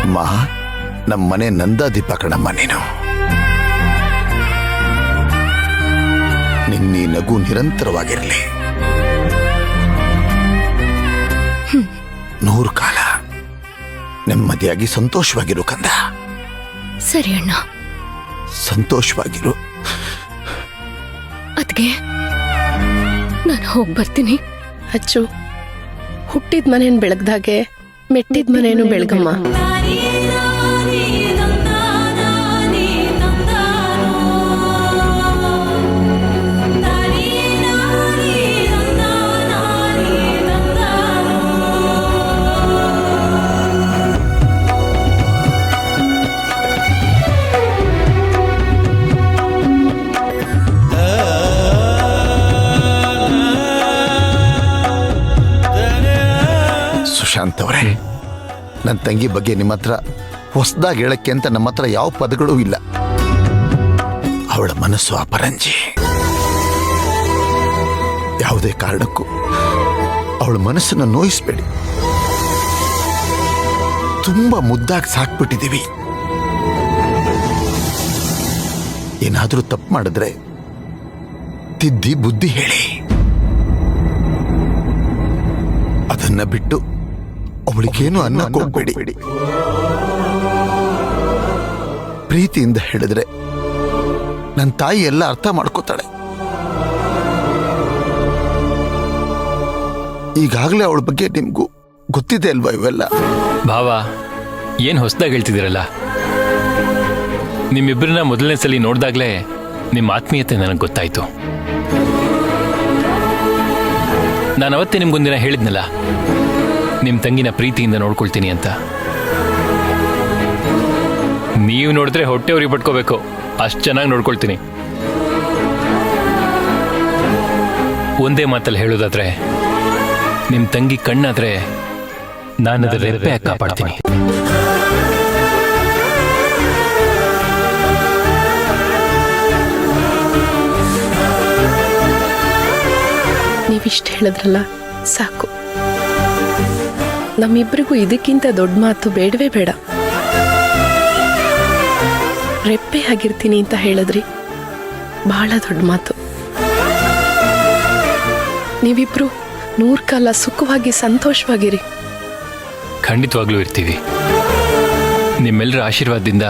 ಅಮ್ಮ, ನಮ್ಮನೆ ನಂದಾದೀಪ ಕಣಮ್ಮ ನೀನು. ನಿನ್ನೀ ನಗು ನಿರಂತರವಾಗಿರಲಿ, 100 ಕಾಲ ನೆಮ್ಮದಿಯಾಗಿ ಸಂತೋಷವಾಗಿರು ಕಂದ. ಸರಿ ಅಣ್ಣ, ಸಂತೋಷವಾಗಿರು. ಅದ್ಗೆ ನಾನು ಹೋಗಿ ಬರ್ತೀನಿ. ಅಚ್ಚು, ಹುಟ್ಟಿದ ಮನೇನು ಬೆಳಗ್ದಾಗೆ ಮೆಟ್ಟಿದ ಮನೇನು ಬೆಳಗಮ್ಮ. ಸುಶಾಂತ್ ಅವರೇ, ನನ್ನ ತಂಗಿ ಬಗ್ಗೆ ನಿಮ್ಮ ಹತ್ರ ಹೊಸದಾಗಿ ಹೇಳಕ್ಕೆ ಅಂತ ನಮ್ಮ ಹತ್ರ ಯಾವ ಪದಗಳೂ ಇಲ್ಲ. ಅವಳ ಮನಸ್ಸು ಅಪರಂಜಿ. ಯಾವುದೇ ಕಾರಣಕ್ಕೂ ಅವಳ ಮನಸ್ಸನ್ನು ನೋಯಿಸ್ಬೇಡಿ. ತುಂಬಾ ಮುದ್ದಾಗಿ ಸಾಕ್ಬಿಟ್ಟಿದ್ದೀವಿ. ಏನಾದರೂ ತಪ್ಪು ಮಾಡಿದ್ರೆ ತಿದ್ದಿ ಬುದ್ಧಿ ಹೇಳಿ. ಅದನ್ನ ಬಿಟ್ಟು ಅವಳಿಗೇನು ಅನ್ನಕ್ಕೆ ಹೋಗ್ಬೇಡಿ. ಪ್ರೀತಿಯಿಂದ ಹೇಳಿದ್ರೆ ನನ್ನ ತಾಯಿ ಎಲ್ಲ ಅರ್ಥ ಮಾಡ್ಕೋತಾಳೆ. ಈಗಾಗಲೇ ಅವಳ ಬಗ್ಗೆ ನಿಮ್ಗೂ ಗೊತ್ತಿದೆ ಅಲ್ವಾ ಇವೆಲ್ಲ? ಭಾವ, ಏನ್ ಹೊಸದಾಗಿ ಹೇಳ್ತಿದ್ದೀರಲ್ಲ. ನಿಮ್ಮಿಬ್ಬರನ್ನ ಮೊದಲನೇ ಸಲ ನೋಡ್ದಾಗ್ಲೇ ನಿಮ್ಮ ಆತ್ಮೀಯತೆ ನನಗೆ ಗೊತ್ತಾಯ್ತು. ನಾನು ಅವತ್ತೇ ನಿಮ್ಗೊಂದಿನ ಹೇಳಿದ್ನಲ್ಲ, ನಿಮ್ಮ ತಂಗಿನ ಪ್ರೀತಿಯಿಂದ ನೋಡ್ಕೊಳ್ತೀನಿ ಅಂತ. ನೀವು ನೋಡಿದ್ರೆ ಹೊಟ್ಟೆ ಉರಿ ಪಟ್ಕೋಬೇಕು, ಅಷ್ಟು ಚೆನ್ನಾಗಿ ನೋಡ್ಕೊಳ್ತೀನಿ. ಒಂದೇ ಮಾತಲ್ಲಿ ಹೇಳೋದಾದ್ರೆ, ನಿಮ್ಮ ತಂಗಿ ಕಣ್ಣಾದ್ರೆ ನಾನು ಅದರ ರೆಪ್ಪೆ ಕಾಪಾಡ್ತೀನಿ. ನೀವಿಷ್ಟು ಹೇಳಿದ್ರಲ್ಲ ಸಾಕು. ನಮ್ಮಿಬ್ಬರಿಗೂ ಇದಕ್ಕಿಂತ ದೊಡ್ಡ ಮಾತು ಬೇಡವೇ ಬೇಡ. ರೆಪ್ಪೆ ಆಗಿರ್ತೀನಿ ಅಂತ ಹೇಳಿದ್ರಿ, ಬಹಳ ದೊಡ್ಡ ಮಾತು. ನೀವಿಬ್ರು 100 ಕಾಲ ಸುಖವಾಗಿ ಸಂತೋಷವಾಗಿರಿ. ಖಂಡಿತವಾಗ್ಲೂ ಇರ್ತೀವಿ. ನಿಮ್ಮೆಲ್ಲರ ಆಶೀರ್ವಾದದಿಂದ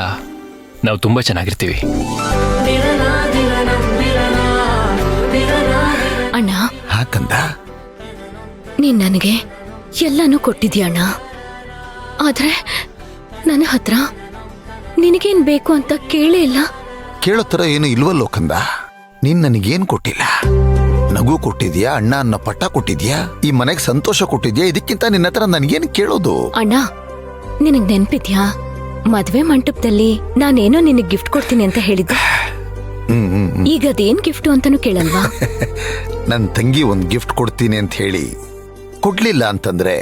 ನಾವು ತುಂಬಾ ಚೆನ್ನಾಗಿರ್ತೀವಿ. ಅಣ್ಣ, ಹಾಕಂದ ನೀನ್ ನನಗೆ ಎಲ್ಲಾನು ಕೊಟ್ಟಿದ್ಯಣ್ಣ. ಆದ್ರೆ ನನ್ನ ಹತ್ರ ನಿನಗೇನ್ ಬೇಕು ಅಂತ ಕೇಳೇ ಇಲ್ಲ. ಕೇಳೋ ಥರ ಏನು ಇಲ್ವಲ್ಲೋ ಕಂದ. ನೀನ್ ನನಗೇನ್ ಕೊಟ್ಟಿಲ್ಲ. ನಗು ಕೊಟ್ಟಿದ್ಯಾ, ಅಣ್ಣ ಅನ್ನೋ ಪಟ್ಟ ಕೊಟ್ಟಿದ್ಯಾ, ಈ ಮನೆಗೆ ಸಂತೋಷ ಕೊಟ್ಟಿದ್ಯಾ. ಇದಕ್ಕಿಂತ ನಿನ್ನ ಹತ್ರ ನನಗೇನು ಕೇಳೋದು? ಅಣ್ಣ, ನಿನಗ್ ನೆನ್ಪಿದ್ಯಾ ಮದ್ವೆ ಮಂಟಪದಲ್ಲಿ ನಾನೇನೋ ನಿನಗ್ ಗಿಫ್ಟ್ ಕೊಡ್ತೀನಿ ಅಂತ ಹೇಳಿದ್ದೆ. ಈಗ ಅದೇನ್ ಗಿಫ್ಟು ಅಂತಾನು ಕೇಳಲ್ವಾ? ನನ್ನ ತಂಗಿ ಒಂದು ಗಿಫ್ಟ್ ಕೊಡ್ತೀನಿ ಅಂತ ಹೇಳಿ ಕೊಡ್ಲಿಲ್ಲ ಅಂತಂದ್ರೆ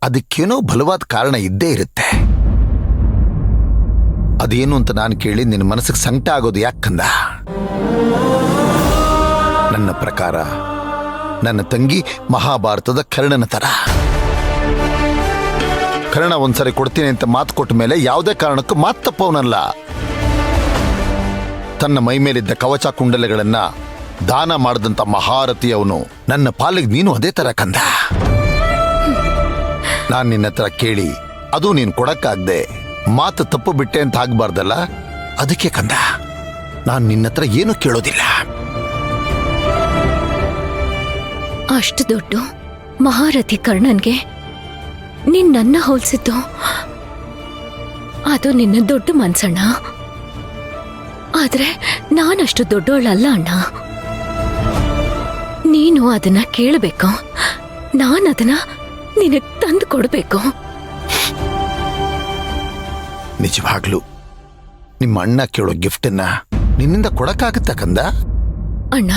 ಅದಕ್ಕೇನೋ ಬಲವಾದ ಕಾರಣ ಇದ್ದೇ ಇರುತ್ತೆ. ಅದೇನು ಅಂತ ನಾನು ಕೇಳಿ ನಿನ್ನ ಮನಸ್ಸಿಗೆ ಸಂಕಟ ಆಗೋದು ಯಾಕಂದ? ನನ್ನ ಪ್ರಕಾರ ನನ್ನ ತಂಗಿ ಮಹಾಭಾರತದ ಕರ್ಣನ ತರ. ಕರ್ಣ ಒಂದ್ಸರಿ ಕೊಡ್ತೀನಿ ಅಂತ ಮಾತು ಕೊಟ್ಟ ಮೇಲೆ ಯಾವುದೇ ಕಾರಣಕ್ಕೂ ಮಾತು ತಪ್ಪವನಲ್ಲ. ತನ್ನ ಮೈ ಮೇಲಿದ್ದ ಕವಚ ಕುಂಡಲೆಗಳನ್ನ ದಾನ ಮಾಡಿದಂತ ಮಹಾರಥಿ ಅವನು. ನನ್ನ ಪಾಲಿಗೆ ನೀನು ಅದೇ ತರ ಕಂದ. ನಾನು ನಿನ್ನ ಹತ್ರ ಕೇಳಿ ಅದು ನೀನು ಕೊಡಕ್ಕಾಗ್ದೆ ಮಾತು ತಪ್ಪು ಬಿಟ್ಟೆ ಅಂತ ಆಗ್ಬಾರ್ದಲ್ಲ, ಅದಕ್ಕೆ ಕಂದ ನಾನು ನಿನ್ನ ಹತ್ರ ಏನು ಕೇಳೋದಿಲ್ಲ. ಅಷ್ಟು ದೊಡ್ಡ ಮಹಾರಥಿ ಕರ್ಣನ್ಗೆ ನೀನ್ ನನ್ನ ಹೋಲ್ಸಿದ್ದು ಅದು ನಿನ್ನ ದೊಡ್ಡ ಮನ್ಸಣ್ಣ. ಆದ್ರೆ ನಾನಷ್ಟು ದೊಡ್ಡವಳಲ್ಲ ಅಣ್ಣ. ನೀನು ಅದನ್ನ ಕೇಳಬೇಕು, ನಾನದನ್ನ ನಿನಗ್ ತಂದು ಕೊಡ್ಬೇಕು. ನಿಜವಾಗ್ಲು ನಿಮ್ಮ ಅಣ್ಣ ಕೇಳೋ ಗಿಫ್ಟನ್ನ ನಿನ್ನಿಂದ ಕೊಡಕ್ಕಾಗತ್ತ ಕಂದ? ಅಣ್ಣ,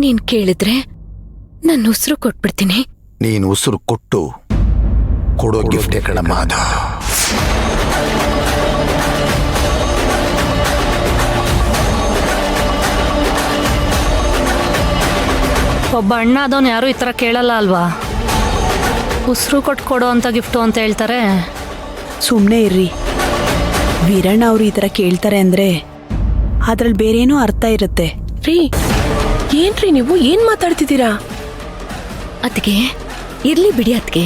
ನೀನ್ ಕೇಳಿದ್ರೆ ನನ್ನ ಉಸಿರು ಕೊಟ್ಬಿಡ್ತೀನಿ. ನೀನು ಉಸಿರು ಕೊಟ್ಟು ಕೊಡೋ ಗಿಫ್ಟೇ ಕಣಮ್ಮ ಅದು. ಒಬ್ಬ ಅಣ್ಣ ಅದವನು ಯಾರು ಈ ಥರ ಕೇಳಲ್ಲ ಅಲ್ವಾ? ಉಸಿರು ಕೊಟ್ಟು ಕೊಡೋ ಅಂತ ಗಿಫ್ಟು ಅಂತ ಹೇಳ್ತಾರೆ. ಸುಮ್ಮನೆ ಇರ್ರಿ. ವೀರಣ್ಣ ಅವರು ಈ ಥರ ಕೇಳ್ತಾರೆ ಅಂದ್ರೆ ಅದ್ರಲ್ಲಿ ಬೇರೇನೋ ಅರ್ಥ ಇರುತ್ತೆ. ರೀ ಏನ್ರಿ ನೀವು ಏನ್ ಮಾತಾಡ್ತಿದ್ದೀರಾ? ಅತ್ಗೆ ಇರ್ಲಿ ಬಿಡಿ ಅತ್ಗೆ.